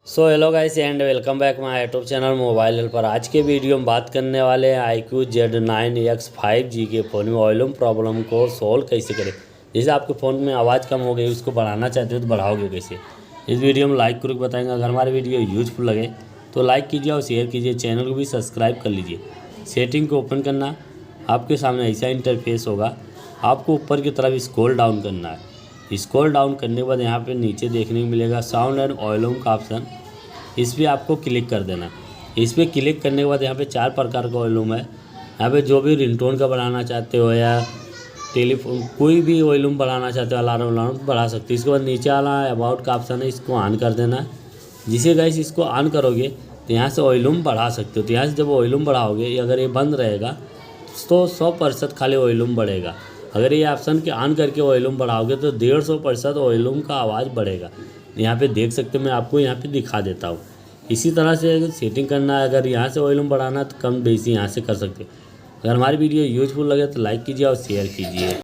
So hello guys and welcome back my YouTube channel mobile helper. आज के video में बात करने वाले हैं iQOO Z9X 5G के फ़ोन में वॉल्यूम प्रॉब्लम को सोल्व कैसे करें। जैसे आपके फ़ोन में आवाज़ कम हो गई, उसको बढ़ाना चाहते हो तो बढ़ाओगे कैसे, इस वीडियो में लाइक करके बताएंगे। अगर हमारी वीडियो यूजफुल लगे तो लाइक कीजिए और शेयर कीजिए, चैनल को भी सब्सक्राइब कर लीजिए। सेटिंग को ओपन करना, आपके सामने ऐसा इंटरफेस होगा। आपको ऊपर की तरफ स्क्रॉल डाउन करना है। स्क्रॉल डाउन करने के बाद यहाँ पे नीचे देखने को मिलेगा साउंड एंड वॉल्यूम का ऑप्शन, इस पर आपको क्लिक कर देना। इस पर क्लिक करने के बाद यहाँ पे 4 प्रकार का वॉल्यूम है। यहाँ पे जो भी रिंगटोन का बढ़ाना चाहते हो या टेलीफोन कोई भी वॉल्यूम बढ़ाना चाहते हो, अलार्म बढ़ा सकते हो। इसके बाद नीचे वाला अबाउट का ऑप्शन है, इसको ऑन कर देना है। जिसे गाइस इसको ऑन करोगे तो यहाँ से वॉल्यूम बढ़ा सकते हो। तो यहाँ से जब वॉल्यूम बढ़ाओगे, अगर ये बंद रहेगा तो 100% खाली वॉल्यूम बढ़ेगा। अगर ये ऑप्शन के ऑन करके वॉल्यूम बढ़ाओगे तो 150% वॉल्यूम का आवाज़ बढ़ेगा। यहाँ पे देख सकते हो, मैं आपको यहाँ पे दिखा देता हूँ। इसी तरह से अगर सेटिंग करना है, अगर यहाँ से वॉल्यूम बढ़ाना है तो कम बेसी यहाँ से कर सकते हो। अगर हमारी वीडियो यूजफुल लगे तो लाइक कीजिए और शेयर कीजिए।